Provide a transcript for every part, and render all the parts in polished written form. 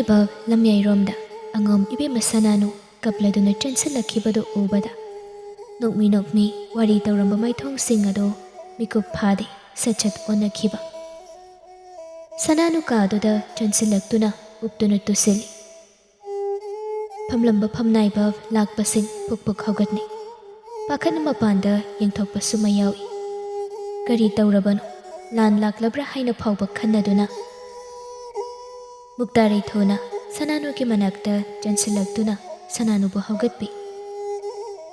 ꯂꯩꯕ ꯂꯝꯌꯥꯏꯔꯣꯝꯗ ꯑꯉꯣꯝ ꯏꯕꯦꯝꯃ ꯁꯅꯥꯅꯨ ꯀꯞꯂꯗꯨꯅ ꯆꯦꯟꯁꯤꯜꯂꯛꯈꯤꯕꯗꯨ ꯎꯕꯗ ꯅꯣꯛꯃꯤ ꯅꯣꯛꯃꯤ ꯋꯥꯔꯤ ꯇꯧꯔꯝꯕ ꯃꯥꯏꯊꯣꯡꯁꯤꯡ ꯑꯗꯨ ꯃꯤꯀꯨꯞ ꯐꯥꯗꯦ ꯁꯠ ꯑꯣꯟꯅꯈꯤꯕ ꯁꯅꯥꯅꯨ ꯀꯥꯗꯨꯗ ꯆꯦꯟꯁꯤꯜꯂꯛꯇꯨꯅ ꯎꯞꯇꯨꯅ ꯇꯨꯁꯤꯜꯂꯤ ꯐꯝꯂꯝꯕ ꯐꯝꯅꯥꯏꯕ ꯂꯥꯛꯄꯁꯤꯡ ꯄꯨꯛ ꯍꯧꯒꯠꯅꯤ ꯄꯥꯈꯠꯅ ꯃꯄꯥꯟꯗ ꯌꯦꯡꯊꯣꯛꯄꯁꯨ ꯃꯌꯥꯎꯏ ꯀꯔꯤ ꯇꯧꯔꯕꯅꯣ ꯂꯥꯟ ꯂꯥꯛꯂꯕ꯭ꯔꯥ ꯍꯥꯏꯅ ꯐꯥꯎꯕ ꯈꯟꯅꯗꯨꯅ ꯃꯨꯛꯇꯥꯔꯩ ꯊꯣꯅ ꯁꯅꯥꯅꯨꯒꯤ ꯃꯅꯥꯛꯇ ꯆꯦꯟꯁꯤꯜꯂꯛꯇꯨꯅ ꯁꯅꯥꯅꯨꯕꯨ ꯍꯧꯒꯠꯄꯤ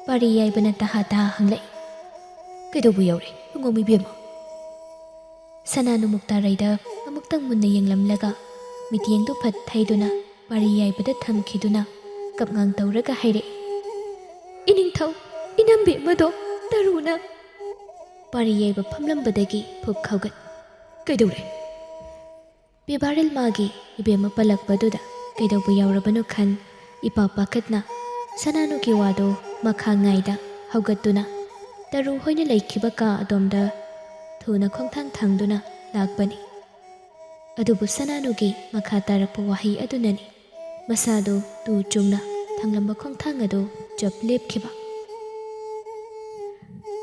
ꯄꯥꯔꯤ ꯌꯥꯏꯕꯅ ꯇꯍꯥ ꯍꯪꯂꯛꯏ ꯀꯩꯗꯧꯕ ꯌꯥꯎꯔꯦ ꯑꯉꯣꯝ ꯏꯕꯦꯝꯃ ꯁꯅꯥꯅꯨ ꯃꯨꯛꯇꯥꯔꯩꯗ ꯑꯃꯨꯛꯇꯪ ꯃꯨꯟꯅ ꯌꯦꯡꯂꯝꯂꯒ ꯃꯤꯠꯌꯦꯡꯗꯨ ꯐꯠ ꯊꯩꯗꯨꯅ ꯄꯥꯔꯤ ꯌꯥꯏꯕꯗ ꯊꯝꯈꯤꯗꯨꯅ ꯀꯞꯉꯥꯡ ꯇꯧꯔꯒ ꯍꯥꯏꯔꯛꯏ ꯏꯅꯤꯡꯊꯧ ꯏꯅꯝꯕꯦꯝꯃꯗꯣ ꯇꯔꯨꯅ ꯄꯥꯔꯤ ꯌꯥꯏꯕ ꯐꯝꯂꯝꯕꯗꯒꯤ ꯐꯨꯛ ꯍꯧꯒꯠ ꯀꯩꯗꯧꯔꯦ ꯄꯤꯕꯥꯔꯦꯜ ꯃꯥꯒꯤ ꯏꯕꯦꯝꯃ ꯄꯜꯂꯛꯄꯗꯨꯗ ꯀꯩꯗꯧꯕ ꯌꯥꯎꯔꯕꯅꯣ ꯈꯟ ꯏꯄꯥ ꯄꯥꯈꯠꯅ ꯁꯅꯥꯅꯨꯒꯤ ꯋꯥꯗꯣ ꯃꯈꯥ ꯉꯥꯏꯗ ꯍꯧꯒꯠꯇꯨꯅ ꯇꯔꯨ ꯍꯣꯏꯅ ꯂꯩꯈꯤꯕ ꯀꯥ ꯑꯗꯣꯝꯗ ꯊꯨꯅ ꯈꯣꯡꯊꯥꯡ ꯊꯥꯡꯗꯨꯅ ꯂꯥꯛꯄꯅꯤ ꯑꯗꯨꯕꯨ ꯁꯅꯥꯅꯨꯒꯤ ꯃꯈꯥ ꯇꯥꯔꯛꯄ ꯋꯥꯍꯩ ꯑꯗꯨꯅꯅꯤ ꯃꯁꯥꯗꯣ ꯇꯨ ꯆꯨꯡꯅ ꯊꯥꯡꯂꯝꯕ ꯈꯣꯡꯊꯥꯡ ꯑꯗꯨ ꯆꯞ ꯂꯦꯞꯈꯤꯕ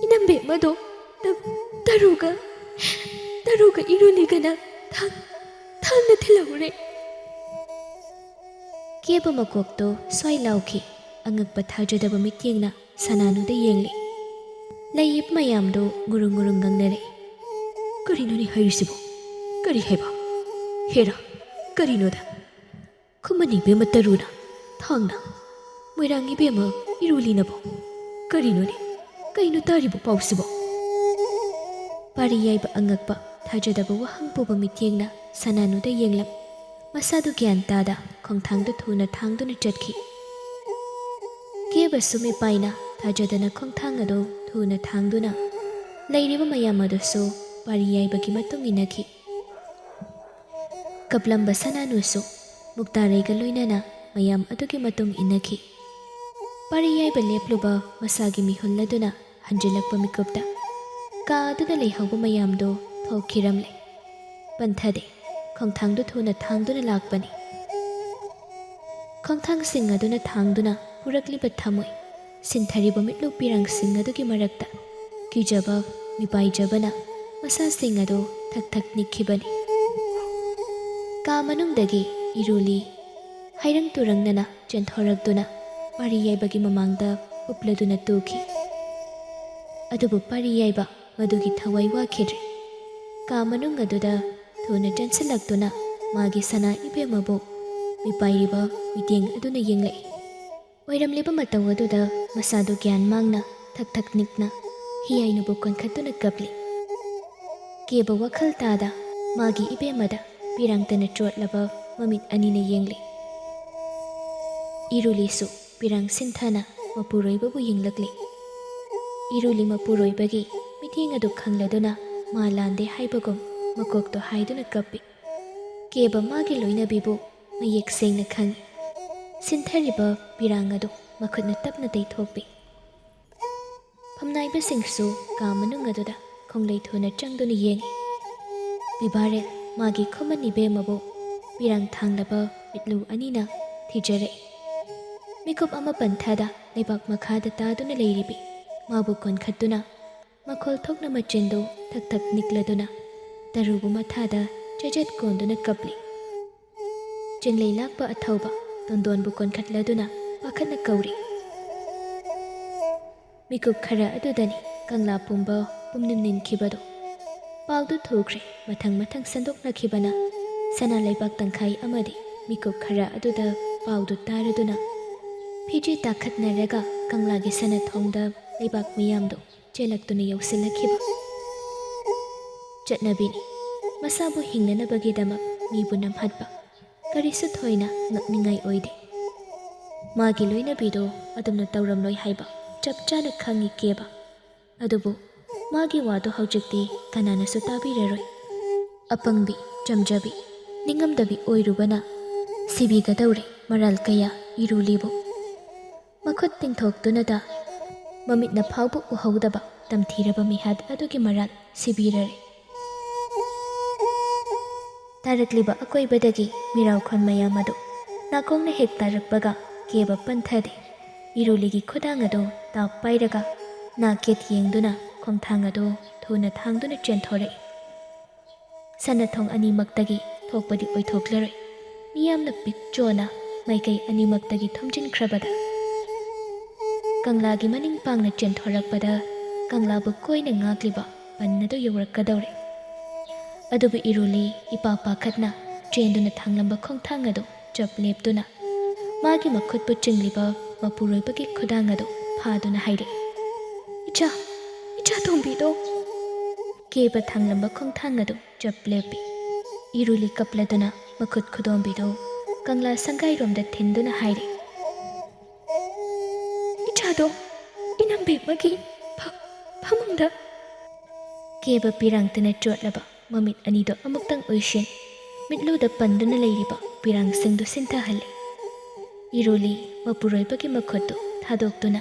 ꯏꯅꯝꯕꯦꯝꯃꯗꯣ ꯇꯔꯨꯒ ꯏꯔꯨꯂꯤꯒꯅ ꯊꯥꯡꯅ ꯊꯤꯜꯍꯧꯔꯦ ꯀꯦꯕ ꯃꯀꯣꯛꯇꯣ ꯁ꯭ꯋꯥꯏ ꯂꯥꯎꯈꯤ ꯑꯉꯛꯄ ꯊꯥꯖꯗꯕ ꯃꯤꯠꯌꯦꯡꯅ ꯁꯅꯥꯅꯨꯗ ꯌꯦꯡꯂꯤ ꯂꯩꯌꯤꯞ ꯃꯌꯥꯝꯗꯣ ꯉꯨꯔꯨꯡ ꯉꯥꯡꯅꯔꯛꯏ ꯀꯔꯤꯅꯣꯅꯦ ꯍꯥꯏꯔꯤꯁꯤꯕꯣ ꯀꯔꯤ ꯍꯥꯏꯕ ꯍꯦꯔꯥ ꯀꯔꯤꯅꯣꯗ ꯈꯨꯃꯟ ꯏꯕꯦꯝꯃ ꯇꯔꯨꯅ ꯊꯥꯡꯅ ꯃꯣꯏꯔꯥꯡ ꯏꯕꯦꯝꯃ ꯏꯔꯨꯂꯤꯅꯕꯣ ꯀꯔꯤꯅꯣꯅꯦ ꯀꯩꯅꯣ ꯇꯥꯔꯤꯕ ꯄꯥꯎꯁꯤꯕꯣ ꯄꯥꯔꯤ ꯌꯥꯏꯕ ꯑꯉꯛꯄ ꯊꯥꯖꯗꯕ ꯋꯥꯍꯪ ꯄꯨꯕ ꯃꯤꯠꯌꯦꯡꯅ ꯁꯅꯥꯅꯨꯗ ꯌꯦꯡꯂꯝ ꯃꯁꯥꯗꯨ ꯒ꯭ꯌꯥꯟ ꯇꯥꯗ ꯈꯣꯡꯊꯥꯡꯗꯨ ꯊꯨꯅ ꯊꯥꯡꯗꯨꯅ ꯆꯠꯈꯤ ꯀꯦꯕꯁꯨ ꯃꯤꯄꯥꯏꯅ ꯊꯥꯖꯗꯅ ꯈꯣꯡꯊꯥꯡ ꯑꯗꯨ ꯊꯨꯅ ꯊꯥꯡꯗꯨꯅ ꯂꯩꯔꯤꯕ ꯃꯌꯥꯝ ꯑꯗꯨꯁꯨ ꯄꯥꯔꯤ ꯌꯥꯏꯕꯒꯤ ꯃꯇꯨꯡ ꯏꯟꯅꯈꯤ ꯀꯞꯂꯝꯕ ꯁꯅꯥꯅꯨꯁꯨ ꯃꯨꯛꯇꯥꯔꯩꯒ ꯂꯣꯏꯅꯅ ꯃꯌꯥꯝ ꯑꯗꯨꯒꯤ ꯃꯇꯨꯡ ꯏꯟꯅꯈꯤ ꯄꯥꯔꯤ ꯌꯥꯏꯕ ꯂꯦꯞꯂꯨꯕ ꯃꯁꯥꯒꯤ ꯃꯤꯍꯨꯜ ꯑꯗꯨꯅ ꯍꯟꯖꯤꯜꯂꯛꯄ ꯃꯤꯀꯨꯞꯇ ꯀꯥ ꯑꯗꯨꯗ ꯂꯩꯍꯧꯕ ꯃꯌꯥꯝꯗꯣ ꯊꯣꯛꯈꯤꯔꯝꯂꯦ ꯄꯟꯊꯗꯦ ꯈꯣꯡꯊꯥꯡꯗꯨ ꯊꯨꯅ ꯊꯥꯡꯗꯨꯅ ꯂꯥꯛꯄꯅꯤ ꯈꯣꯡꯊꯥꯡꯁꯤꯡ ꯑꯗꯨꯅ ꯊꯥꯡꯗꯨꯅ ꯄꯨꯔꯛꯂꯤꯕ ꯊꯃꯣꯏ ꯁꯤꯟꯊꯔꯤꯕ ꯃꯤꯠꯂꯨ ꯄꯤꯔꯥꯡꯁꯤꯡ ꯑꯗꯨꯒꯤ ꯃꯔꯛꯇ ꯀꯤꯖꯕ ꯃꯤꯄꯥꯏꯖꯕꯅ ꯃꯁꯥꯁꯤꯡ ꯑꯗꯨ ꯊꯛ ꯅꯤꯛꯈꯤꯕꯅꯤ ꯀꯥ ꯃꯅꯨꯡꯗꯒꯤ ꯏꯔꯨꯂꯤ ꯍꯩꯔꯪ ꯇꯨꯔꯪꯅꯅ ꯆꯦꯟꯊꯣꯔꯛꯇꯨꯅ ꯄꯥꯔꯤ ꯌꯥꯏꯕꯒꯤ ꯃꯃꯥꯡꯗ ꯎꯞꯂꯗꯨꯅ ꯇꯨꯈꯤ ꯑꯗꯨꯕꯨ ꯄꯥꯔꯤ ꯌꯥꯏꯕ ꯃꯗꯨꯒꯤ ꯊꯋꯥꯏ ꯋꯥꯈꯤꯗ꯭ꯔꯦ ꯀꯥ ꯃꯅꯨꯡ ꯑꯗꯨꯗ ꯊꯨꯅ ꯆꯦꯟꯁꯤꯜꯂꯛꯇꯨꯅ ꯃꯥꯒꯤ ꯁꯅꯥ ꯏꯕꯦꯝꯃꯕꯨ ꯃꯤꯄꯥꯏꯔꯤꯕ ꯃꯤꯠꯌꯦꯡ ꯑꯗꯨꯅ ꯌꯦꯡꯂꯛꯏ ꯑꯣꯏꯔꯝꯂꯤꯕ ꯃꯇꯧ ꯑꯗꯨꯗ ꯃꯁꯥꯗꯨ ꯒ꯭ꯌꯥꯟ ꯃꯥꯡꯅ ꯊꯛ ꯅꯤꯛꯅ ꯍꯤꯌꯥꯏꯅꯕꯨ ꯀꯣꯟꯈꯠꯇꯨꯅ ꯀꯞꯂꯤ ꯀꯦꯕ ꯋꯥꯈꯜ ꯇꯥꯗ ꯃꯥꯒꯤ ꯏꯕꯦꯝꯃꯗ ꯄꯤꯔꯥꯡꯇꯅ ꯆꯣꯠꯂꯕ ꯃꯃꯤꯠ ꯑꯅꯤꯅ ꯌꯦꯡꯂꯤ ꯏꯔꯨꯂꯤꯁꯨ ꯄꯤꯔꯥꯡ ꯁꯤꯟꯊꯅ ꯃꯄꯨꯔꯣꯏꯕꯕꯨ ꯌꯦꯡꯂꯛꯂꯤ ꯏꯔꯨꯂꯤ ꯃꯄꯨꯔꯣꯏꯕꯒꯤ ꯃꯤꯠꯌꯦꯡ ꯑꯗꯨ ꯈꯪꯂꯗꯨꯅ ꯃꯥ ꯂꯥꯟꯗꯦ ꯍꯥꯏꯕꯒꯨꯝ ꯃꯀꯣꯛꯇꯣ ꯍꯥꯏꯗꯨꯅ ꯀꯞꯄꯤ ꯀꯦꯕ ꯃꯥꯒꯤ ꯂꯣꯏꯅꯕꯤꯕꯨ ꯃꯌꯦꯛ ꯁꯦꯡꯅ ꯈꯪꯉꯤ ꯁꯤꯟꯊꯔꯤꯕ ꯄꯤꯔꯥꯡ ꯑꯗꯨ ꯃꯈꯨꯠꯅ ꯇꯞꯅ ꯇꯩꯊꯣꯛꯄꯤ ꯐꯝꯅꯥꯏꯕꯁꯤꯡꯁꯨ ꯀꯥ ꯃꯅꯨꯡ ꯑꯗꯨꯗ ꯈꯣꯡꯂꯩ ꯊꯨꯅ ꯆꯪꯗꯨꯅ ꯌꯦꯡꯉꯤ ꯄꯤꯕꯥꯔꯦꯜ ꯃꯥꯒꯤ ꯈꯨꯃꯟ ꯏꯕꯦꯝꯃꯕꯨ ꯄꯤꯔꯥꯡ ꯊꯥꯡꯂꯕ ꯃꯤꯠꯂꯨ ꯑꯅꯤꯅ ꯊꯤꯖꯔꯛꯏ ꯃꯤꯀꯨꯞ ꯑꯃ ꯄꯟꯊꯗ ꯂꯩꯕꯥꯛ ꯃꯈꯥꯗ ꯇꯥꯗꯨꯅ ꯂꯩꯔꯤꯕꯤ ꯃꯥꯕꯨ ꯀꯣꯟꯈꯠꯇꯨꯅ ꯃꯈꯣꯜ ꯊꯣꯛꯅ ꯃꯆꯤꯟꯗꯨ ꯊꯛ ꯅꯤꯛꯂꯗꯨꯅ ꯇꯔꯨꯕꯨ ꯃꯊꯥꯗ ꯆꯩꯖꯠ ꯀꯣꯟꯗꯨꯅ ꯀꯞꯂꯤ ꯆꯤꯡꯂꯩ ꯂꯥꯛꯄ ꯑꯊꯧꯕ ꯇꯣꯟꯗꯣꯟꯕꯨ ꯀꯣꯟꯈꯠꯂꯗꯨꯅ ꯄꯥꯈꯠꯅ ꯀꯧꯔꯤ ꯃꯤꯀꯨꯞ ꯈꯔ ꯑꯗꯨꯗꯅꯤ ꯀꯪꯂꯥ ꯄꯨꯝꯕ ꯄꯨꯝꯅꯤꯟ ꯅꯤꯟꯈꯤꯕꯗꯣ ꯄꯥꯎꯗꯨ ꯊꯨꯈ꯭ꯔꯦ ꯃꯊꯪ ꯁꯟꯗꯣꯛꯅꯈꯤꯕꯅ ꯁꯅꯥ ꯂꯩꯕꯥꯛ ꯇꯪꯈꯥꯏ ꯑꯃꯗꯤ ꯃꯤꯀꯨꯞ ꯈꯔ ꯑꯗꯨꯗ ꯄꯥꯎꯗꯨ ꯇꯥꯔꯗꯨꯅ ꯐꯤꯖꯤ ꯇꯥꯈꯠꯅꯔꯒ ꯀꯪꯂꯥꯒꯤ ꯁꯅꯊꯣꯡꯗ ꯂꯩꯕꯥꯛ ꯃꯤꯌꯥꯝꯗꯨ ꯆꯦꯜꯂꯛꯇꯨꯅ ꯌꯧꯁꯤꯜꯂꯛꯈꯤꯕ ꯆꯠꯅꯕꯤꯅꯤ ꯃꯁꯥꯕꯨ ꯍꯤꯡꯅꯅꯕꯒꯤꯗꯃꯛ ꯃꯤꯕꯨ ꯅꯝꯍꯠꯄ ꯀꯔꯤꯁꯨ ꯊꯣꯏꯅ ꯉꯛꯅꯤꯡꯉꯥꯏ ꯑꯣꯏꯗꯦ ꯃꯥꯒꯤ ꯂꯣꯏꯅꯕꯤꯗꯣ ꯑꯗꯨꯝꯅ ꯇꯧꯔꯝꯂꯣꯏ ꯍꯥꯏꯕ ꯆꯞ ꯆꯥꯅ ꯈꯪꯉꯤ ꯀꯦꯕ ꯑꯗꯨꯕꯨ ꯃꯥꯒꯤ ꯋꯥꯗꯣ ꯍꯧꯖꯤꯛꯇꯤ ꯀꯅꯥꯅꯁꯨ ꯇꯥꯕꯤꯔꯔꯣꯏ ꯑꯄꯪꯕꯤ ꯆꯝꯖꯕꯤ ꯅꯤꯡꯉꯝꯗꯕꯤ ꯑꯣꯏꯔꯨꯕꯅ ꯁꯤꯕꯤꯒꯗꯧꯔꯦ ꯃꯔꯥꯜ ꯀꯌꯥ ꯏꯔꯨꯂꯤꯕꯨ ꯃꯈꯨꯠ ꯇꯤꯡꯊꯣꯛꯇꯨꯅꯗ ꯃꯃꯤꯠꯅ ꯐꯥꯎꯕ ꯎꯍꯧꯗꯕ ꯇꯝꯊꯤꯔꯕ ꯃꯤꯍꯥꯠ ꯑꯗꯨꯒꯤ ꯃꯔꯥꯜ ꯁꯤꯕꯤꯔꯔꯦ ꯇꯥꯔꯛꯂꯤꯕ ꯑꯀꯣꯏꯕꯗꯒꯤ ꯃꯤꯔꯥꯎꯈꯣꯟ ꯃꯌꯥꯝ ꯑꯗꯨ नाकोंगना हेक तारकपगा केबा पंथदे इरोलीगी खुदांग अदो ताप पाइरगा नाकेत येंगदुना खोंथांग अदो थुना थांगदुना चेंथोरई सनथोंग अनीमक्तगी थोकपदी ओइथोक्लरoi मियामना पिकचोना माइकई अनीमक्तगी थोमजिनख्रबदा कंगलागी मनिंग पांगना चेंथोरकपदा कंगलाबु कोइना ngagliba पन्नदो यौरक्कदौरे अदुबु इरोली इपा पाखतना चेंदुना थांगलंबा खोंथांग अदो चप लेपदुना मागी मखुतपु चिंगलिबा मपुरोइबगी खुदांग अदो फादुना हाइरे इचा इचा तोंबिदो केबा थांगलंबा खोंथांग अदो चप लेपी इरोली कपलदुना मखुत खुदोंबिदो कंगला संगाइरोमदा थिंदुना हाइरे इचादो इनंबे मगी फमुंदा केबा पिरांगतना चोटलबा ममित अनिदो अमुक्तंग उइशिन मिटलुदा पंदुना लेरिबा पिरांगसिंगदो सिंथाहल्ले इरोली मपुरोइबगी मखुतदो थादोक्तुना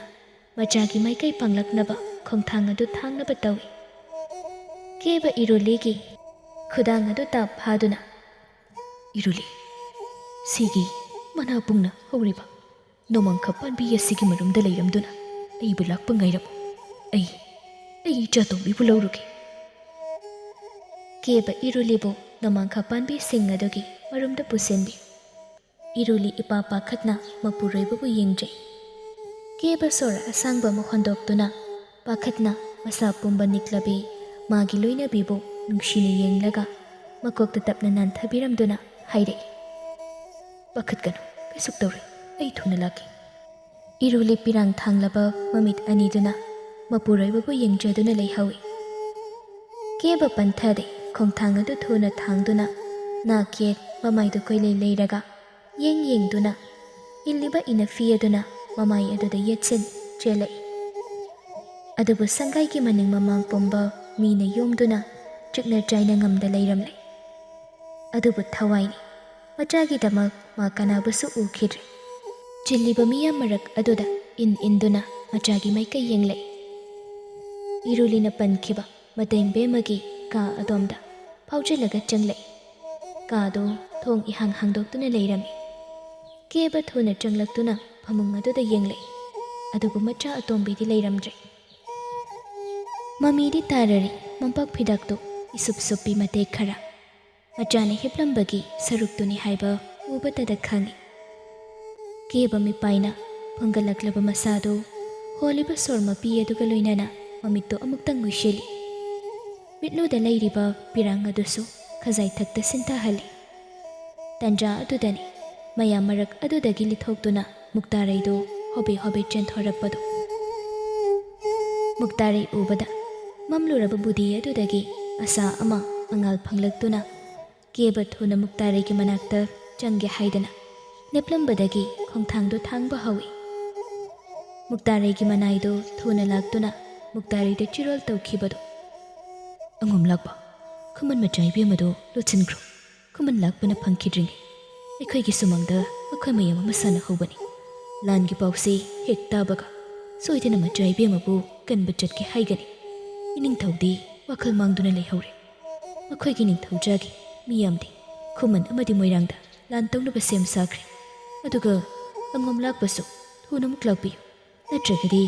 मचागी माइकई पांगलकनबा खोंथांग अदु थांगनबा तौई केबा इरोलीगी खुदांग अदु ताप फादुना इरोली सिगी मना पुंगना हौरिबा नोमंखा पानबी यसिगी मरुमदा लेरमदुना अइबु लाक्पा ngairamo अइ इचा तोंबिबु लौरुगे केबा इरोलीबो नोमंखा पानबी सिंग अदुगी मरुमदा पुसेनबी इरोली इपा पाखतना मपुरोइबबु येंगजे केबा सोरा असंगबा मोहंदोक्तुना पाखतना मसा पुंबा निक्लबी मागी लोइनबीबो नुंगशिना येंगलगा मकोक्ता तपना नानथाबिरमदुना हाइरे पाखतगनु कैसुक तौरे अइ थुना लागे इरोली पिरांग थांगलबा ममित अनिदुना मपुरोइबबु येंगजदुना लेहौई केबा पंथदे खोंथांग अदु थुना थांगदुना नाकेत ममाइदु कोइले लेरगा येंग येंगदुना इल्लिबा इनफी अदुना ममाई अदुदा येत्सिन चेलई अदुबु संगाइगी मनिंग ममांग पुंबा मीना योमदुना चिकना चाइना ngamda लेरमले अदुबु थवाइनी मचागी दमक मा कनाबुसु उखिद्रे चिल्लिबा मिया मरक अदुदा इंदुना मचागी माइकई येंगले इरुलिना पनखिबा मतें बेमगी का अदोमदा फाउजिलगा चंगले कादो थोंग इहांग हांगदोक्तुना लेरमी केबा थुना चंगलक्तुना फमुंग अदुदा येंगले अदुबु मचा अतोंबीदी लेरमद्रे ममीदी ताररी मंपक फिदाक्तु इसुप सुपी मते खरा मचाने हिप्लंबगी सरुक्तुनी हाइबा उबतदा खांगी केबा मिपाइना फंगलक्लबा मसादो होलिबा सोरमपी अदुगा लोइनाना ममित्तो अमुक्तंग उइशेली मिटलुदा लेरिबा पिरांग अदुसु खजाई थक्ता सिंथाहल्ली तंजा अदुदनी मयाम मरक अदुदगी लिथोक्तुना मुक्तारैदो होबे होबे चेंथोरकपदो मुक्तारै उबदा ममलुरबा बुद्धि अदुदगी असा अमा अंगाल फंगलक्तुना केबा थुना मुक्तारैगी मनाक्ता चंगे हाइदना नेप्लंबदगी खोंथांगदो थांगबा हौई मुक्तारैगी मनाइदो थुना लाक्तुना मुक्तारैदो चिरोल तौखिबदो अंगम लाक्बा खुमन मचाइबे मदो लोचिनख्रो खुमन लाक्पना फंखिद्रिंगे अखोइगी सुमंगदा अखोइ मयम अमा साना हौबनी लानगी पाउसे हेक ताबगा सोइदना मचाइबे मबु कनबा चटके हाइगनी इनिंगथौदी वखल मांगदुना लेहौरे मखोइगी निंगथौजागी मियामदी खुमन अमदि मोइरांगदा लान तौनबा सेम साख्रे अदुगा अंगम लाक्पसु थुनमुक लाक्पियु नत्रगदी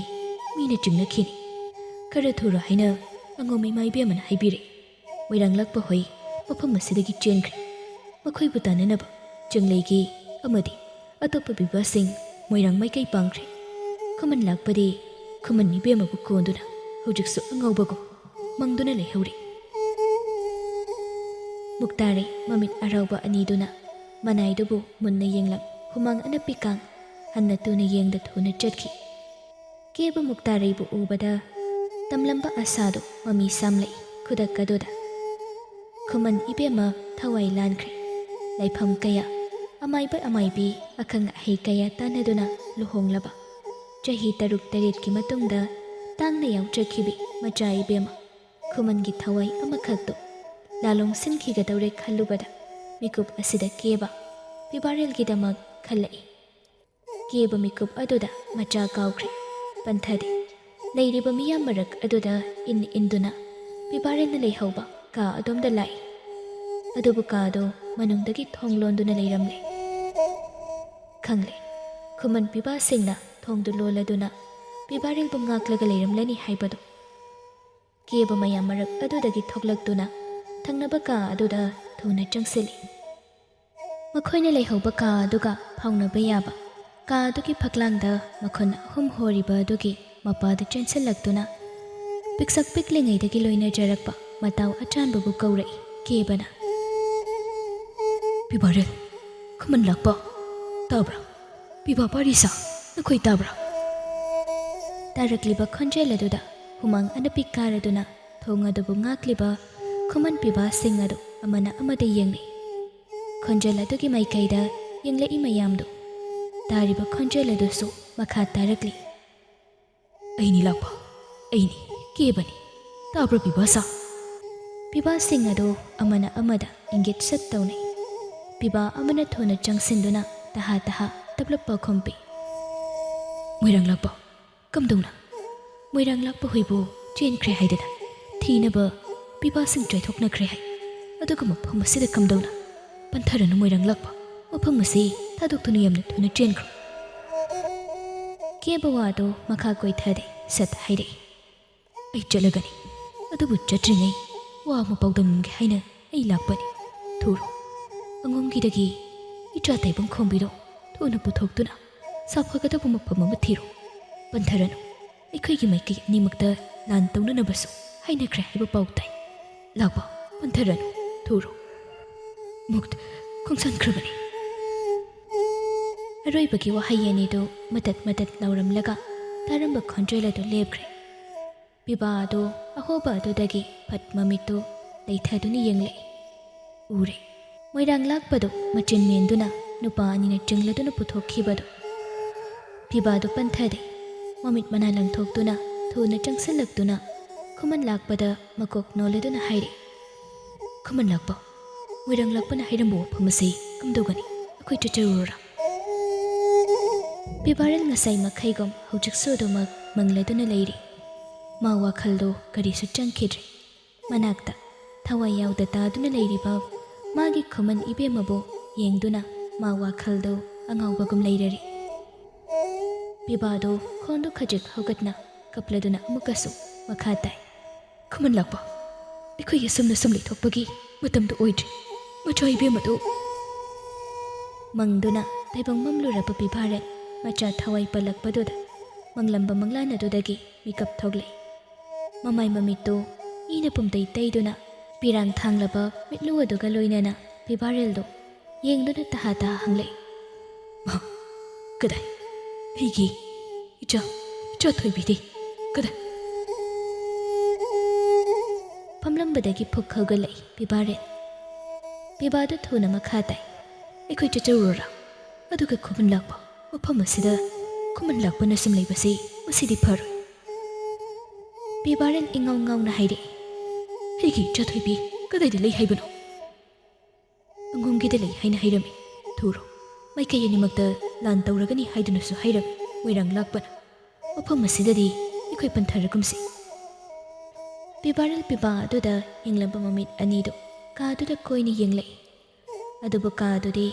मीना चिंगनखिनी खरा थुरा हाइना अंगम इमाइबे अमना हाइबिरे मोइरांग लाक्पा होई मफम असिदगी चेनख्रे मखोइबु ताननबा चंगलेगी अमदि अतोप्पा बिबासिंग मोइरांग माइकई पांग्रे खुमन लाक्पदि खुमन निबेमबु कोंदुना हौजिकसु अंगौबगो मंगदुना लेहौरे मुक्तारे ममित अराउबा अनिदुना मनाइदुबु मुन्ना येंगलम हुमांग अनपिकांग हन्ना तुना येंगदा थुना चटखि केबा मुक्तारेबु उबदा तमलंबा असादो ममी सामले खुदक्कदुदा खुमन इबेमा थवाई लानख्रे लाइफम कया अमाइबा अमाइबी अखंग अहै कया तानदुना लुहोंगलबा चही तरुक तरेत की मतुंगदा तांगना याउचखिबी मचा इबेमा खुमनगी थवाई अमखक्तो लालोंग सिनखिगदौरे खल्लुबदा मिकुप असिदा केबा पिबारेलगी दमक खल्लई केबा मिकुप अदुदा मचा काउख्रे पंथदे लेरिबा मियाम मरक अदुदा इंदुना पिबारेलना लेहौबा का अदोमदा लाई अदुबु कादो मनुंगदगी थोंगलोंदुना लेरमले ꯈꯪꯂꯦ ꯈꯨꯃꯟ ꯄꯤꯕꯥꯁꯤꯡꯅ ꯊꯣꯡꯗꯨ ꯂꯣꯜꯂꯗꯨꯅ ꯄꯤꯕꯥꯔꯦꯜꯕꯨ ꯉꯥꯛꯂꯒ ꯂꯩꯔꯝꯂꯅꯤ ꯍꯥꯏꯕꯗꯨ ꯀꯦꯕ ꯃꯌꯥꯝ ꯃꯔꯛ ꯑꯗꯨꯗꯒꯤ ꯊꯣꯛꯂꯛꯇꯨꯅ ꯊꯪꯅꯕ ꯀꯥ ꯑꯗꯨꯗ ꯊꯨꯅ ꯆꯪꯁꯤꯜꯂꯤ ꯃꯈꯣꯏꯅ ꯂꯩꯍꯧꯕ ꯀꯥ ꯑꯗꯨꯒ ꯐꯥꯎꯅꯕ ꯌꯥꯕ ꯀꯥ ꯑꯗꯨꯒꯤ ꯐꯛꯂꯥꯡꯗ ꯃꯈꯣꯟ ꯑꯍꯨꯝ ꯍꯣꯔꯤꯕ ꯑꯗꯨꯒꯤ ꯃꯄꯥꯗ ꯆꯦꯟꯁꯤꯜꯂꯛꯇꯨꯅ ꯄꯤꯛꯁꯛ ꯄꯤꯛꯂꯤꯉꯩꯗꯒꯤ ꯂꯣꯏꯅꯖꯔꯛꯄ ꯃꯇꯥꯎ ꯑꯆꯥꯟꯕꯕꯨ ꯀꯧꯔꯛꯏ ꯀꯦꯕꯅ ꯄꯤꯕꯥꯔꯦꯜ ꯈꯨꯃꯟ ꯂꯥꯛꯄ ꯇꯥꯕ꯭ꯔꯥ ꯄꯤꯕꯥ ꯄꯥꯔꯤꯁꯥ ꯅꯈꯣꯏ ꯇꯥꯕ꯭ꯔꯥ ꯇꯥꯔꯛꯂꯤꯕ ꯈꯣꯟꯖꯦꯜ ꯑꯗꯨꯗ ꯍꯨꯃꯥꯡ ꯑꯅꯞꯄꯤ ꯀꯥꯔꯗꯨꯅ ꯊꯣꯡ ꯑꯗꯨꯕꯨ ꯉꯥꯛꯂꯤꯕ ꯈꯨꯃꯟ ꯄꯤꯕꯥꯁꯤꯡ ꯑꯗꯨ ꯑꯃꯅ ꯑꯃꯗ ꯌꯦꯡꯅꯩ ꯈꯣꯟꯖꯦꯜ ꯑꯗꯨꯒꯤ ꯃꯥꯏꯀꯩꯗ ꯌꯦꯡꯂꯛꯏ ꯃꯌꯥꯝꯗꯨ ꯇꯥꯔꯤꯕ ꯈꯣꯟꯖꯦꯜ ꯑꯗꯨꯁꯨ ꯃꯈꯥ ꯇꯥꯔꯛꯂꯤ ꯑꯩꯅꯤ ꯂꯥꯛꯄ ꯑꯩꯅꯤ ꯀꯦꯕꯅꯤ ꯇꯥꯕ꯭ꯔꯥ ꯄꯤꯕꯥꯁꯥ ꯄꯤꯕꯥꯁꯤꯡ ꯑꯗꯨ ꯑꯃꯅ ꯑꯃꯗ ꯏꯪꯒꯤꯠ ꯁꯠ ꯇꯧꯅꯩ ꯄꯤꯕꯥ ꯑꯃꯅ ꯊꯨꯅ ꯆꯪꯁꯤꯟꯗꯨꯅ ꯇꯍꯥ ꯇꯍꯥ ꯇꯞꯂꯞ ꯄꯥꯎꯈꯨꯝ ꯄꯤ ꯃꯣꯏꯔꯥꯡ ꯂꯥꯛꯄ ꯀꯝꯗꯧꯅ ꯃꯣꯏꯔꯥꯡ ꯂꯥꯛꯄ ꯍꯨꯏꯕꯨ ꯆꯦꯟꯈ꯭ꯔꯦ ꯍꯥꯏꯗꯅ ꯊꯤꯅꯕ ꯄꯤꯕꯥꯁꯤꯡ ꯆꯥꯏꯊꯣꯛꯅꯈ꯭ꯔꯦ ꯍꯥꯏ ꯑꯗꯨꯒ ꯃꯐꯝ ꯑꯁꯤꯗ ꯀꯝꯗꯧꯅ ꯄꯟꯊꯔꯅꯨ ꯃꯣꯏꯔꯥꯡ ꯂꯥꯛꯄ ꯃꯐꯝ ꯑꯁꯤ ꯊꯥꯗꯣꯛꯇꯨꯅ ꯌꯥꯝꯅ ꯊꯨꯅ ꯆꯦꯟꯈ꯭ꯔꯣ ꯀꯦꯕ ꯋꯥꯗꯨ ꯃꯈꯥ ꯀꯣꯏꯊꯗꯦ ꯁꯠ ꯍꯥꯏꯔꯛꯏ ꯑꯩ ꯆꯠꯂꯒꯅꯤ ꯑꯗꯨꯕꯨ ꯆꯠꯇ꯭ꯔꯤꯉꯩ ꯋꯥ ꯑꯃ ꯄꯥꯎꯗꯝꯒꯦ ꯍꯥꯏꯅ ꯑꯩ ꯂꯥꯛꯄꯅꯤ ꯊꯨꯔꯣ ꯑꯉꯣꯝꯒꯤꯗꯒꯤ ꯏꯆꯥ ꯇꯩꯕꯪ ꯈꯣꯝꯕꯤꯔꯣ ꯊꯨꯅ ꯄꯨꯊꯣꯛꯇꯨꯅ ꯁꯥꯐꯒꯗꯕ ꯃꯐꯝ ꯑꯃ ꯊꯤꯔꯣ ꯄꯟꯊꯔꯅꯨ ꯑꯩꯈꯣꯏꯒꯤ ꯃꯥꯏꯀꯩ ꯑꯅꯤꯃꯛꯇ ꯂꯥꯟ ꯇꯧꯅꯅꯕꯁꯨ ꯍꯥꯏꯅꯈ꯭ꯔꯦ ꯍꯥꯏꯕ ꯄꯥꯎ ꯇꯥꯏ ꯂꯥꯛꯄ ꯄꯟꯊꯔꯅꯨ ꯊꯨꯔꯣ ꯃꯨꯛꯇ ꯈꯣꯡꯁꯥꯟꯈ꯭ꯔꯕꯅꯤ ꯑꯔꯣꯏꯕꯒꯤ ꯋꯥꯍꯩ ꯑꯅꯤꯗꯨ ꯃꯇꯠ ꯃꯇꯠ ꯂꯥꯎꯔꯝꯂꯒ ꯇꯥꯔꯝꯕ ꯈꯣꯟꯖꯦꯜ ꯑꯗꯨ ꯂꯦꯞꯈ꯭ꯔꯦ ꯄꯤꯕꯥ ꯑꯗꯨ ꯑꯍꯣꯕ ꯑꯗꯨꯗꯒꯤ ꯐꯠ ꯃꯃꯤꯠꯇꯨ ꯂꯩꯊꯗꯨꯅ ꯌꯦꯡꯂꯛꯏ ꯎꯔꯦ ꯃꯣꯏꯔꯥꯡ ꯂꯥꯛꯄꯗꯨ ꯃꯆꯤꯟ ꯃꯦꯟꯗꯨꯅ ꯅꯨꯄꯥ ꯑꯅꯤꯅ ꯆꯤꯡꯂꯗꯨꯅ ꯄꯨꯊꯣꯛꯈꯤꯕꯗꯨ ꯄꯤꯕꯥꯗꯨ ꯄꯟꯊꯗꯦ ꯃꯃꯤꯠ ꯃꯅꯥ ꯂꯪꯊꯣꯛꯇꯨꯅ ꯊꯨꯅ ꯆꯪꯁꯤꯜꯂꯛꯇꯨꯅ ꯈꯨꯃꯟ ꯂꯥꯛꯄꯗ ꯃꯀꯣꯛ ꯅꯣꯜꯂꯗꯨꯅ ꯍꯥꯏꯔꯛꯏ ꯈꯨꯃꯟ ꯂꯥꯛꯄ ꯃꯣꯏꯔꯥꯡ ꯂꯥꯛꯄꯅ ꯍꯥꯏꯔꯝꯕ ꯋꯥꯐꯝ ꯑꯁꯤ ꯀꯝꯗꯧꯒꯅꯤ ꯑꯩꯈꯣꯏ ꯆꯠꯆꯔꯨꯔꯥ ꯄꯤꯕꯥꯔꯦꯜ ꯉꯁꯥꯏ ꯃꯈꯩꯒꯨꯝ ꯍꯧꯖꯤꯛꯁꯨ ꯑꯗꯨꯃꯛ ꯃꯪꯂꯗꯨꯅ ꯂꯩꯔꯤ ꯃꯥ ꯋꯥꯈꯜꯗꯣ ꯀꯔꯤꯁꯨ ꯆꯪꯈꯤꯗ꯭ꯔꯦ ꯃꯅꯥꯛꯇ ꯊꯋꯥꯏ ꯌꯥꯎꯗ ꯇꯥꯗꯨꯅ ꯂꯩꯔꯤꯕ ꯃꯥꯒꯤ ꯈꯨꯃꯟ ꯏꯕꯦꯝꯃꯕꯨ ꯌꯦꯡꯗꯨꯅ ꯃꯥ ꯋꯥꯈꯜꯗꯣ ꯑꯉꯥꯎꯕꯒꯨꯝ ꯂꯩꯔꯔꯤ ꯄꯤꯕꯥꯗꯣ ꯈꯣꯟꯗꯨ ꯈꯖꯤꯛ ꯍꯧꯒꯠꯅ ꯀꯞꯂꯗꯨꯅ ꯑꯃꯨꯛꯀꯁꯨ ꯃꯈꯥ ꯇꯥꯏ ꯈꯨꯃꯟ ꯂꯥꯛꯄ ꯑꯩꯈꯣꯏꯒꯤ ꯑꯁꯨꯝꯅ ꯁꯨꯝ ꯂꯩꯊꯣꯛꯄꯒꯤ ꯃꯇꯝꯗꯨ ꯑꯣꯏꯗ꯭ꯔꯤ ꯃꯆꯥ ꯏꯕꯦꯝꯃꯗꯨ ꯃꯪꯗꯨꯅ ꯇꯥꯏꯕꯪ ꯃꯝꯂꯨꯔꯕ ꯄꯤꯕꯥꯔꯦꯜ ꯃꯆꯥ ꯊꯋꯥꯏ ꯄꯜꯂꯛꯄꯗꯨꯗ ꯃꯪꯂꯝꯕ ꯃꯪꯂꯥꯟ ꯑꯗꯨꯗꯒꯤ ꯃꯤꯀꯞ ꯊꯣꯛꯂꯛꯏ ꯃꯃꯥꯏ ꯃꯃꯤꯠꯇꯨ ꯏꯅ ꯄꯨꯝꯇꯩ ꯇꯩꯗꯨꯅ ꯄꯤꯔꯥꯡ ꯊꯥꯡꯂꯕ ꯃꯤꯠꯂꯨ ꯑꯗꯨꯒ ꯂꯣꯏꯅꯅ ꯄꯤꯕꯥꯔꯦꯜꯗꯨ ꯌꯦꯡꯗꯨꯅ ꯇꯍꯥ ꯇꯍꯥ ꯍꯪꯂꯛꯏ ꯀꯗꯥꯏ ꯑꯩꯒꯤ ꯏꯆꯥ ꯊꯣꯏꯕꯤꯗꯤ ꯀꯗꯥꯏ ꯐꯝꯂꯝꯕꯗꯒꯤ ꯐꯨꯛ ꯍꯧꯒꯠꯂꯛꯏ ꯄꯤꯕꯥꯔꯦꯜ ꯄꯤꯕꯥꯗꯨ ꯊꯨꯅ ꯃꯈꯥ ꯇꯥꯏ ꯑꯩꯈꯣꯏ ꯆꯠꯆꯔꯨꯔꯥ ꯑꯗꯨꯒ ꯈꯨꯃꯟ ꯂꯥꯛꯄ ꯃꯐꯝ ꯑꯁꯤꯗ ꯈꯨꯃꯟ ꯂꯥꯛꯄꯅ ꯁꯨꯝ ꯂꯩꯕꯁꯤ ꯃꯁꯤꯗꯤ ꯐꯔꯣꯏ ꯄꯤꯕꯥꯔꯦꯜ ꯏꯉꯥꯎ ꯉꯥꯎꯅ ꯍꯥꯏꯔꯛꯏ ꯑꯩꯒꯤ ꯏꯆꯥ ꯊꯣꯏꯕꯤ ꯀꯗꯥꯏꯗ ꯂꯩ ꯍꯥꯏꯕꯅꯣ ꯑꯉꯣꯝꯒꯤꯗ ꯂꯩ ꯍꯥꯏꯅ ꯍꯥꯏꯔꯝꯃꯤ ꯊꯨꯔꯣ ꯃꯥꯏꯀꯩ ꯑꯅꯤꯃꯛꯇ ꯂꯥꯟ ꯇꯧꯔꯒꯅꯤ ꯍꯥꯏꯗꯨꯅꯁꯨ ꯍꯥꯏꯔꯝꯃꯤ ꯃꯣꯏꯔꯥꯡ ꯂꯥꯛꯄꯅ ꯃꯐꯝ ꯑꯁꯤꯗꯗꯤ ꯑꯩꯈꯣꯏ ꯄꯟꯊꯔꯒꯨꯝꯁꯤ ꯄꯤꯕꯥꯔꯦꯜ ꯄꯤꯕꯥ ꯑꯗꯨꯗ ꯌꯦꯡꯂꯝꯕ ꯃꯃꯤꯠ ꯑꯅꯤꯗꯨ ꯀꯥꯗꯨꯗ ꯀꯣꯏꯅ ꯌꯦꯡꯂꯛꯏ ꯑꯗꯨꯕꯨ ꯀꯥꯗꯨꯗꯤ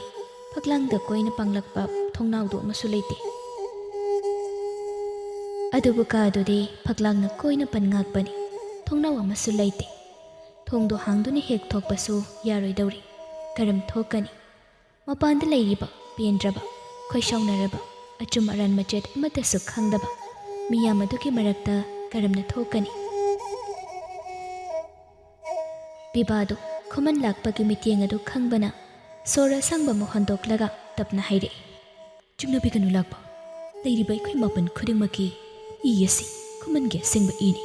ꯐꯛꯂꯥꯡꯗ ꯀꯣꯏꯅ ꯄꯥꯡꯂꯛꯄ ꯊꯣꯡꯅꯥꯎꯗꯨ ꯑꯃꯁꯨ ꯂꯩꯇꯦ ꯑꯗꯨꯕꯨ ꯀꯥꯗꯨꯗꯤ ꯐꯛꯂꯥꯡꯅ ꯀꯣꯏꯅ ꯄꯟ ꯉꯥꯛꯄꯅꯤ ꯊꯣꯡꯅꯥꯎ ꯑꯃꯁꯨ ꯂꯩꯇꯦ ꯊꯣꯡꯗꯨ ꯍꯥꯡꯗꯨꯅ ꯍꯦꯛ ꯊꯣꯛꯄꯁꯨ ꯌꯥꯔꯣꯏꯗꯧꯔꯤ ꯀꯔꯝ ꯊꯣꯛꯀꯅꯤ ꯃꯄꯥꯟꯗ ꯂꯩꯔꯤꯕ ꯄꯦꯟꯗ꯭ꯔꯕ ꯈꯣꯏꯁꯥꯎꯅꯔꯕ ꯑꯆꯨꯝ ꯑꯔꯥꯟ ꯃꯆꯦꯠ ꯑꯃꯠꯇꯁꯨ ꯈꯪꯗꯕ ꯃꯤꯌꯥꯝ ꯑꯗꯨꯒꯤ ꯃꯔꯛꯇ ꯀꯔꯝꯅ ꯊꯣꯛꯀꯅꯤ ꯄꯤꯕꯥꯗꯨ ꯈꯨꯃꯟ ꯂꯥꯛꯄꯒꯤ ꯃꯤꯠꯌꯦꯡ ꯑꯗꯨ ꯈꯪꯕꯅ ꯁꯣꯔ ꯑꯁꯥꯡꯕ ꯑꯃ ꯍꯣꯟꯗꯣꯛꯂꯒ ꯇꯞꯅ ꯍꯥꯏꯔꯛꯏ ꯆꯤꯡꯅꯕꯤꯒꯅꯨ ꯂꯥꯛꯄ ꯂꯩꯔꯤꯕ ꯑꯩꯈꯣই ꯃꯥꯄꯟ ꯈꯨꯗꯤꯡꯃꯛꯀꯤ ꯏ ꯑꯁꯤ ꯈꯨꯃꯟꯒꯤ ꯑꯁꯦꯡꯕ ꯏꯅꯤ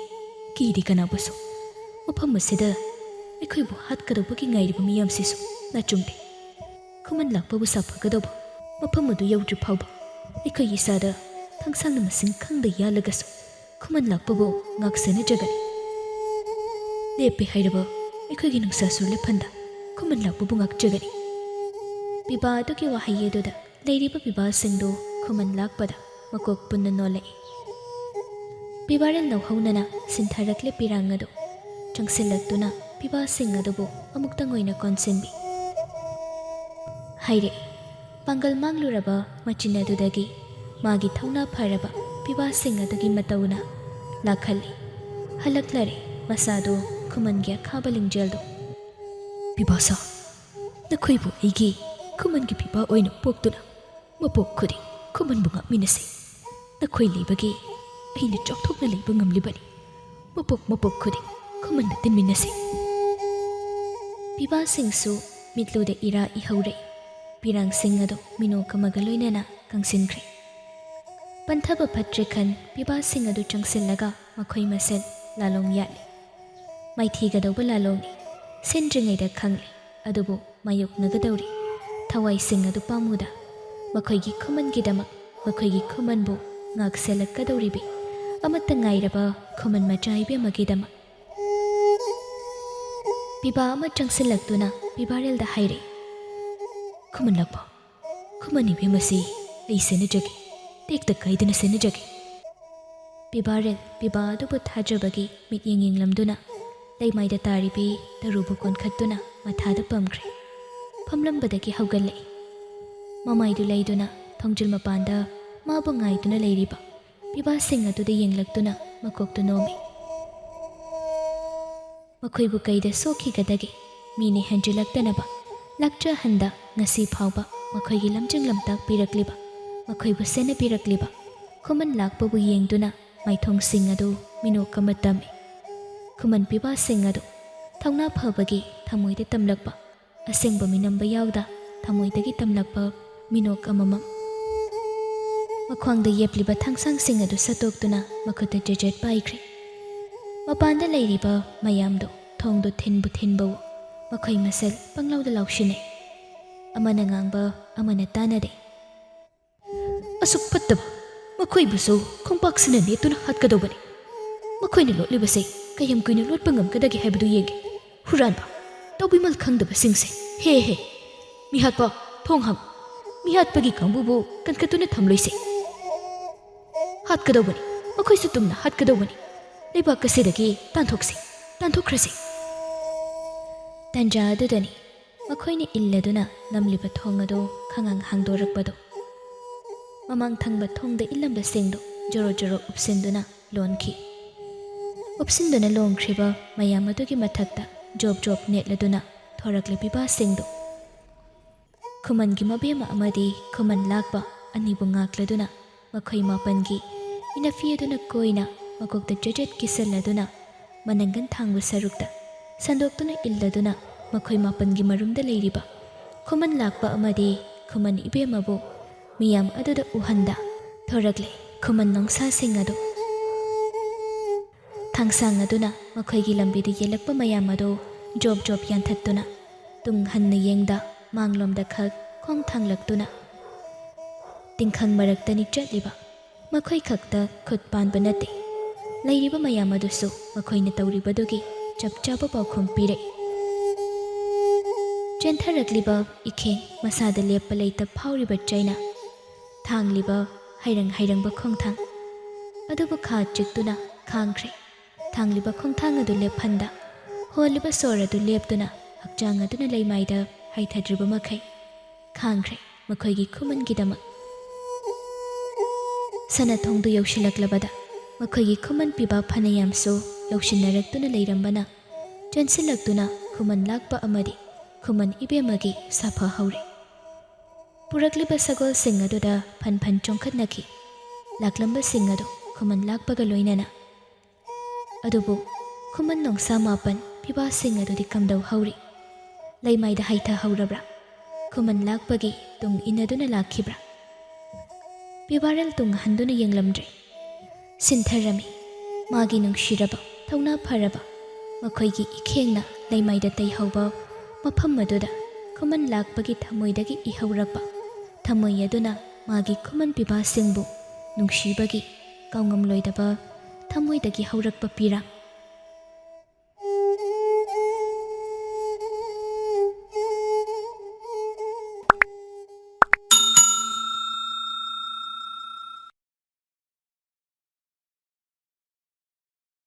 ꯀꯤꯗꯤ ꯀꯅꯥꯕꯨꯁꯨ ꯃꯐꯝ ꯑꯁꯤꯗ ꯑꯩꯈꯣꯏꯕꯨ ꯍꯥꯠꯀꯗꯧꯕꯒꯤ ꯉꯥꯏꯔꯤꯕ ꯃꯤꯌꯥꯝꯁꯤꯁꯨ ꯅꯥꯆꯨꯡꯗꯦ ꯈꯨꯃꯟ ꯂꯥꯛꯄꯕꯨ ꯁꯥꯐꯒꯗꯧꯕ ꯃꯐꯝ ꯑꯗꯨ ꯌꯧꯗ꯭ꯔꯤ ꯐꯥꯎꯕ ꯑꯩꯈꯣꯏꯒꯤ ꯏꯁꯥꯗ ꯊꯥꯡꯁꯥꯡꯅ ꯃꯁꯤꯡ ꯈꯪꯗ ꯌꯥꯜꯂꯒꯁꯨ ꯈꯨꯃꯟ ꯂꯥꯛꯄꯕꯨ ꯉꯥꯛꯁꯦꯅꯖꯒꯅꯤ ꯂꯦꯞꯄꯦ ꯍꯥꯏꯔꯕ ꯑꯩꯈꯣꯏꯒꯤ ꯅꯨꯡꯁꯥꯁꯨ ꯂꯦꯞꯍꯟꯗ ꯈꯨꯃꯟ ꯂꯥꯛꯄꯕꯨ ꯉꯥꯛꯆꯒꯅꯤ ꯄꯤꯕꯥ ꯑꯗꯨꯒꯤ ꯋꯥꯍꯩ ꯑꯗꯨꯗ ꯂꯩꯔꯤꯕ ꯄꯤꯕꯥꯁꯤꯡꯗꯨ ꯈꯨꯃꯟ ꯂꯥꯛꯄꯗ ꯃꯀꯣꯛ ꯄꯨꯟꯅ ꯅꯣꯜꯂꯛꯏ ꯄꯤꯕꯥꯔꯦꯜ ꯅꯧꯍꯧꯅꯅ ꯁꯤꯟꯊꯔꯛꯂꯦ ꯄꯤꯔꯥꯡ ꯑꯗꯨ ꯆꯪꯁꯤꯜꯂꯛꯇꯨꯅ ꯄꯤꯕꯥꯁꯤꯡ ꯑꯗꯨꯕꯨ ꯑꯃꯨꯛꯇꯪ ꯑꯣꯏꯅ ꯀꯣꯟꯁꯤꯟꯕꯤ ꯍꯥꯏꯔꯛꯏ ꯄꯥꯡꯒꯜ ꯃꯥꯡꯂꯨꯔꯕ ꯃꯆꯤꯟ ꯑꯗꯨꯗꯒꯤ ꯃꯥꯒꯤ ꯊꯧꯅꯥ ꯐꯔꯕ ꯄꯤꯕꯥꯁꯤꯡ ꯑꯗꯨꯒꯤ ꯃꯇꯧꯅ ꯂꯥꯛꯍꯜꯂꯤ꯫ ꯍꯜꯂꯛꯂꯔꯦ ꯃꯁꯥꯗꯣ ꯈꯨꯃꯟꯒꯤ ꯑꯈꯥꯕ ꯂꯤꯡꯖꯦꯜꯗꯣ꯫ ꯄꯤꯕꯥꯁꯥ, ꯅꯈꯣꯏꯕꯨ ꯑꯩꯒꯤ ꯈꯨꯃꯟꯒꯤ ꯄꯤꯕꯥ ꯑꯣꯏꯅ ꯄꯣꯛꯇꯨꯅ ꯃꯄꯣꯛ ꯈꯨꯗꯤꯡ ꯈꯨꯃꯟꯕꯨ ꯉꯥꯛꯃꯤꯟꯅꯁꯤ꯫ ꯅꯈꯣꯏ ꯂꯩꯕꯒꯤ ꯑꯩꯅ ꯆꯥꯎꯊꯣꯛꯅ ꯂꯩꯕ ꯉꯝꯂꯤꯕꯅꯤ꯫ ꯃꯄꯣꯛ ꯈꯨꯗꯤꯡ ꯈꯨꯃꯟꯗ ꯇꯤꯟꯃꯤꯟꯅꯁꯤ꯫ ꯄꯤꯕꯥꯁꯤꯡꯁꯨ ꯃꯤꯠꯂꯨꯗ ꯏꯔꯥ ꯏꯍꯧꯔꯛꯏ꯫ ꯄꯤꯔꯥꯡꯁꯤꯡ ꯑꯗꯨ ꯃꯤꯅꯣꯛ ꯑꯃꯒ ꯂꯣꯏꯅꯅ ꯀꯪꯁꯤꯟꯈ꯭ꯔꯦ꯫ ꯄꯟꯊꯕ ꯐꯠꯇ꯭ꯔꯦ ꯈꯟ ꯄꯤꯕꯥꯁꯤꯡ ꯑꯗꯨ ꯆꯪꯁꯤꯜꯂꯒ ꯃꯈꯣꯏ ꯃꯁꯦꯟ ꯂꯥꯂꯣꯡ ꯌꯥꯠꯂꯤ꯫ ꯃꯥꯏꯊꯤꯒꯗꯧꯕ ꯂꯥꯂꯣꯡꯅꯤ ꯁꯤꯟꯗ꯭ꯔꯤꯉꯩꯗ ꯈꯪꯂꯦ, ꯑꯗꯨꯕꯨ ꯃꯥꯌꯣꯛꯅꯒꯗꯧꯔꯤ ꯊꯋꯥꯏꯁꯤꯡ ꯑꯗꯨ ꯄꯥꯝꯃꯨꯗ ꯃꯈꯣꯏꯒꯤ ꯈꯨꯃꯟꯒꯤꯗꯃꯛ ꯃꯈꯣꯏꯒꯤ ꯈꯨꯃꯟꯕꯨ ꯉꯥꯛ ꯁꯦꯜꯂꯛꯀꯗꯧꯔꯤꯕꯤ ꯑꯃꯠꯇ ꯉꯥꯏꯔꯕ ꯈꯨꯃꯟ ꯃꯆꯥ ꯏꯕꯦꯝꯃꯒꯤꯗꯃꯛ꯫ ꯄꯤꯕꯥ ꯑꯃ ꯆꯪꯁꯤꯜꯂꯛꯇꯨꯅ ꯄꯤꯕꯥꯔꯦꯜꯗ ꯍꯥꯏꯔꯛꯏ, ꯈꯨꯃꯟ ꯂꯥꯛꯄ, ꯈꯨꯃꯟ ꯏꯕꯦꯝ ꯑꯁꯤ ꯑꯩ ꯁꯦꯟꯅꯖꯒꯦ, ꯇꯦꯛꯇ ꯀꯥꯏꯗꯅ ꯁꯦꯟꯅꯖꯒꯦ꯫ ꯄꯤꯕꯥꯔꯦꯜ ꯄꯤꯕꯥ ꯑꯗꯨꯕꯨ ꯊꯥꯖꯕꯒꯤ ꯃꯤꯠꯌꯦꯡ ꯌꯦꯡꯂꯝꯗꯨꯅ ꯂꯩꯃꯥꯏꯗ ꯇꯥꯔꯤꯕꯤ ꯇꯔꯨꯕꯨ ꯀꯣꯟꯈꯠꯇꯨꯅ ꯃꯊꯥꯗ ꯄꯝꯈ꯭ꯔꯦ꯫ ꯐꯝꯂꯝꯕꯗꯒꯤ ꯍꯧꯒꯠꯂꯛꯏ꯫ ꯃꯃꯥꯏꯗꯨ ꯂꯩꯗꯨꯅ ꯊꯣꯡꯖꯤꯜ ꯃꯄꯥꯟꯗ ꯃꯥꯕꯨ ꯉꯥꯏꯗꯨꯅ ꯂꯩꯔꯤꯕ ꯄꯤꯕꯥꯁꯤꯡ ꯑꯗꯨꯗ ꯌꯦꯡꯂꯛꯇꯨꯅ ꯃꯀꯣꯛꯇꯨ ꯅꯣꯝꯃꯤ꯫ ꯃꯈꯣꯏꯕꯨ ꯀꯩꯗ ꯁꯣꯛꯈꯤꯒꯗꯒꯦ? ꯃꯤꯅ ꯍꯦꯟꯖꯤꯜꯂꯛꯇꯅꯕ ꯂꯥꯛꯆꯍꯟꯗ ꯉꯁꯤ ꯐꯥꯎꯕ ꯃꯈꯣꯏꯒꯤ ꯂꯝꯖꯤꯡ ꯂꯝꯇꯥꯛ ꯄꯤꯔꯛꯂꯤꯕ, ꯃꯈꯣꯏꯕꯨ ꯁꯦꯟꯅꯕꯤꯔꯛꯂꯤꯕ ꯈꯨꯃꯟ ꯂꯥꯛꯄꯕꯨ ꯌꯦꯡꯗꯨꯅ ꯃꯥꯏꯊꯣꯡꯁꯤꯡ ꯑꯗꯨ ꯃꯤꯅꯣꯛ ꯑꯃ ꯇꯝꯃꯤ꯫ ꯈꯨꯃꯟ ꯄꯤꯕꯥꯁꯤꯡ ꯑꯗꯨ ꯊꯧꯅꯥ ꯐꯕꯒꯤ ꯊꯃꯣꯏꯗ ꯇꯝꯂꯛꯄ, ꯑꯁꯦꯡꯕ ꯃꯤꯅꯝꯕ ꯌꯥꯎꯗ ꯊꯃꯣꯏꯗꯒꯤ ꯇꯝꯂꯛꯄ ꯃꯤꯅꯣꯛ ꯑꯃꯃꯝ꯫ ꯃꯈ꯭ꯋꯥꯡꯗ ꯌꯦꯞꯂꯤꯕ ꯊꯥꯡꯁꯥꯡꯁꯤꯡ ꯑꯗꯨ ꯁꯠꯇꯣꯛꯇꯨꯅ ꯃꯈꯨꯠꯇ ꯖꯦꯖꯦꯠ ꯄꯥꯏꯈ꯭ꯔꯦ꯫ ꯃꯄꯥꯟꯗ ꯂꯩꯔꯤꯕ ꯃꯌꯥꯝꯗꯣ ꯊꯣꯡꯗꯣ ꯊꯤꯟꯕꯨ ꯊꯤꯟꯕꯋꯣ ꯃꯈꯣꯏ ꯃꯁꯦꯜ ꯄꯪꯂꯥꯎꯗ ꯂꯥꯎꯁꯤꯟꯅꯩ꯫ ꯑꯃꯅ ꯉꯥꯡꯕ ꯑꯃꯅ ꯇꯥꯅꯔꯦ꯫ ꯑꯁꯨꯛ ꯐꯠꯇꯕ ꯃꯈꯣꯏꯕꯨꯁꯨ ꯈꯣꯡꯄꯥꯛꯁꯤꯅ ꯅꯦꯠꯇꯨꯅ ꯍꯥꯠꯀꯗꯧꯕꯅꯤ꯫ ꯃꯈꯣꯏꯅ ꯂꯣꯠꯂꯤꯕꯁꯦ ꯀꯌꯥꯝ ꯀꯨꯏꯅ ꯂꯣꯠꯄ ꯉꯝꯒꯗꯒꯦ ꯍꯥꯏꯕꯗꯨ ꯌꯦꯡꯒꯦ꯫ ꯍꯨꯔꯥꯟꯕ ꯇꯧꯕꯤꯃꯜ ꯈꯪꯗꯕꯁꯤꯡꯁꯦ, ꯍꯦ ꯃꯤꯍꯥꯠꯄ ꯊꯣꯡ ꯍꯥꯡ, ꯃꯤꯍꯥꯠꯄꯒꯤ ꯀꯥꯡꯕꯨꯕꯨ ꯀꯟꯈꯠꯇꯨꯅ ꯊꯝꯂꯣꯏꯁꯦ꯫ ꯍꯥꯠꯀꯗꯧꯕꯅꯤ, ꯃꯈꯣꯏꯁꯨ ꯇꯨꯝꯅ ꯍꯥꯠꯀꯗꯧꯕꯅꯤ꯫ ꯂꯩꯕꯥꯛ ꯑꯁꯤꯗꯒꯤ ꯇꯥꯟꯊꯣꯛꯈ꯭ꯔꯁꯤ꯫ ꯇꯥꯟꯖꯥ ꯑꯗꯨꯗꯅꯤ ꯃꯈꯣꯏꯅ ꯏꯜꯂꯗꯨꯅ ꯅꯝꯂꯤꯕ ꯊꯣꯡ ꯑꯗꯨ ꯈꯪꯍꯥꯡ ꯍꯥꯡꯗꯣꯔꯛꯄꯗꯣ꯫ ꯃꯃꯥꯡ ꯊꯪꯕ ꯊꯣꯡꯗ ꯏꯜꯂꯝꯕꯁꯤꯡꯗꯨ ꯖꯣꯔꯣ ꯖꯣꯔꯣ ꯎꯞꯁꯤꯟꯗꯨꯅ ꯂꯣꯟꯈꯤ꯫ ꯎꯞꯁꯤꯟꯗꯨꯅ ꯂꯣꯡꯈ꯭ꯔꯤꯕ ꯃꯌꯥꯝ ꯑꯗꯨꯒꯤ ꯃꯊꯛꯇ ꯖꯣꯞ ꯖꯣꯞ ꯅꯦꯠꯂꯗꯨꯅ ꯊꯣꯔꯛꯂꯤ ꯄꯤꯕꯥꯁꯤꯡꯗꯨ꯫ ꯈꯨꯃꯟꯒꯤ ꯃꯕꯦꯝꯃ ꯑꯃꯗꯤ ꯈꯨꯃꯟ ꯂꯥꯛꯄ ꯑꯅꯤꯕꯨ ꯉꯥꯛꯂꯗꯨꯅ ꯃꯈꯣꯏ ꯃꯥꯄꯟꯒꯤ ꯏꯅꯐꯤ ꯑꯗꯨꯅ ꯀꯣꯏꯅ ꯃꯀꯣꯛꯇ ꯖꯦꯖꯦꯠ ꯀꯤꯁꯜꯂꯗꯨꯅ ꯃꯅꯪꯒꯟ ꯊꯥꯡꯕ ꯁꯔꯨꯛꯇ ꯁꯟꯗꯣꯛꯇꯨꯅ ꯏꯜꯂꯗꯨꯅ ꯃꯈꯣꯏ ꯃꯥꯄꯟꯒꯤ ꯃꯔꯨꯝꯗ ꯂꯩꯔꯤꯕ ꯈꯨꯃꯟ ꯂꯥꯛꯄ ꯑꯃꯗꯤ ꯈꯨꯃꯟ ꯏꯕꯦꯝꯃꯕꯨ ꯃꯤꯌꯥꯝ ꯑꯗꯨꯗ ꯎꯍꯟꯗ ꯊꯣꯔꯛꯂꯦ ꯈꯨꯃꯟ ꯅꯣꯡꯁꯥꯁꯤꯡ ꯑꯗꯨ꯫ ꯊꯥꯡꯁꯥꯡ ꯑꯗꯨꯅ ꯃꯈꯣꯏꯒꯤ ꯂꯝꯕꯤꯗ ꯌꯦꯜꯂꯛꯄ ꯃꯌꯥꯝ ꯑꯗꯨ ꯖꯣꯞ ꯖꯣꯞ ꯌꯥꯟꯊꯠꯇꯨꯅ ꯇꯨꯡ ꯍꯟꯅ ꯌꯦꯡꯗ ꯃꯥꯡꯂꯣꯝꯗ ꯈꯛ ꯈꯣꯡ ꯊꯥꯡꯂꯛꯇꯨꯅ ꯇꯤꯡꯈꯪ ꯃꯔꯛꯇꯅꯤ ꯆꯠꯂꯤꯕ꯫ ꯃꯈꯣꯏ ꯈꯛꯇ ꯈꯨꯠ ꯄꯥꯟꯕ ꯅꯠꯇꯦ, ꯂꯩꯔꯤꯕ ꯃꯌꯥꯝ ꯑꯗꯨꯁꯨ ꯃꯈꯣꯏꯅ ꯇꯧꯔꯤꯕꯗꯨꯒꯤ ꯆꯞ ꯆꯥꯕ ꯄꯥꯎꯈꯨꯝ ꯄꯤꯔꯛꯏ꯫ ꯆꯦꯟꯊꯔꯛꯂꯤꯕ ꯏꯈꯦꯡ, ꯃꯁꯥꯗ ꯂꯦꯞꯄ ꯂꯩꯇ ꯐꯥꯎꯔꯤꯕ ꯆꯩꯅ, ꯊꯥꯡꯂꯤꯕ ꯍꯩꯔꯪꯕ ꯈꯣꯡꯊꯥꯡ ꯑꯗꯨꯕꯨ ꯈꯥ ꯆꯤꯛꯇꯨꯅ ꯈꯥꯡꯈ꯭ꯔꯦ꯫ ꯊꯥꯡꯂꯤꯕ ꯈꯣꯡꯊꯥꯡ ꯑꯗꯨ ꯂꯦꯞꯍꯟꯗ ꯍꯣꯜꯂꯤꯕ ꯁꯣꯔ ꯑꯗꯨ ꯂꯦꯞꯇꯨꯅ ꯍꯛꯆꯥꯡ ꯑꯗꯨꯅ ꯂꯩꯃꯥꯏꯗ ꯍꯩꯊꯗ꯭ꯔꯤꯕ ꯃꯈꯩ ꯈꯥꯡꯈ꯭ꯔꯦ ꯃꯈꯣꯏꯒꯤ ꯈꯨꯃꯟꯒꯤꯗꯃꯛ꯫ ꯁꯅꯊꯣꯡꯗꯨ ꯌꯧꯁꯤꯜꯂꯛꯂꯕꯗ ꯃꯈꯣꯏꯒꯤ ꯈꯨꯃꯟ ꯄꯤꯕꯥ ꯐꯅꯌꯥꯝꯁꯨ ꯌꯧꯁꯤꯟꯅꯔꯛꯇꯨꯅ ꯂꯩꯔꯝꯕꯅ ꯆꯦꯟꯁꯤꯜꯂꯛꯇꯨꯅ ꯈꯨꯃꯟ ꯂꯥꯛꯄ ꯑꯃꯗꯤ ꯈꯨꯃꯟ ꯏꯕꯦꯝꯃꯒꯤ ꯁꯥꯐ ꯍꯧꯔꯦ꯫ ꯄꯨꯔꯛꯂꯤꯕ ꯁꯒꯣꯜꯁꯤꯡ ꯑꯗꯨꯗ ꯐꯟ ꯐꯟ ꯆꯣꯡꯈꯠꯅꯈꯤ ꯂꯥꯛꯂꯝꯕꯁꯤꯡ ꯑꯗꯨ ꯈꯨꯃꯟ ꯂꯥꯛꯄꯒ ꯂꯣꯏꯅꯅ꯫ ꯑꯗꯨꯕꯨ ꯈꯨꯃꯟ ꯅꯣꯡꯁꯥ ꯃꯥꯄꯟ ꯄꯤꯕꯥꯁꯤꯡ ꯑꯗꯨꯗꯤ ꯀꯝꯗꯧꯍꯧꯔꯤ? ꯂꯩꯃꯥꯏꯗ ꯍꯩꯊꯍꯧꯔꯕ꯭ꯔꯥ? ꯈꯨꯃꯟ ꯂꯥꯛꯄꯒꯤ ꯇꯨꯡ ꯏꯟꯅꯗꯨꯅ ꯂꯥꯛꯈꯤꯕ꯭ꯔꯥ? ꯄꯤꯕꯥꯔꯦꯜ ꯇꯨꯡ ꯍꯟꯗꯨꯅ ꯌꯦꯡꯂꯝꯗ꯭ꯔꯦ꯫ ꯁꯤꯟꯊꯔꯝꯃꯤ ꯃꯥꯒꯤ ꯅꯨꯡꯁꯤꯔꯕ ꯊꯧꯅꯥ ꯐꯔꯕ ꯃꯈꯣꯏꯒꯤ ꯏꯈꯦꯡꯅ ꯂꯩꯃꯥꯏꯗ ꯇꯩꯍꯧꯕ ꯃꯐꯝ ꯑꯗꯨꯗ ꯈꯨꯃꯟ ꯂꯥꯛꯄꯒꯤ ꯊꯃꯣꯏꯗꯒꯤ ꯏꯍꯧꯔꯛꯄ ꯊꯃꯣꯏ ꯑꯗꯨꯅ ꯃꯥꯒꯤ ꯈꯨꯃꯟ ꯄꯤꯕꯥꯁꯤꯡꯕꯨ ꯅꯨꯡꯁꯤꯕꯒꯤ ꯀꯥꯎꯉꯝꯂꯣꯏꯗꯕ ꯊꯃꯣꯏꯗꯒꯤ ꯍꯧꯔꯛꯄ ꯄꯤꯔꯥꯡ꯫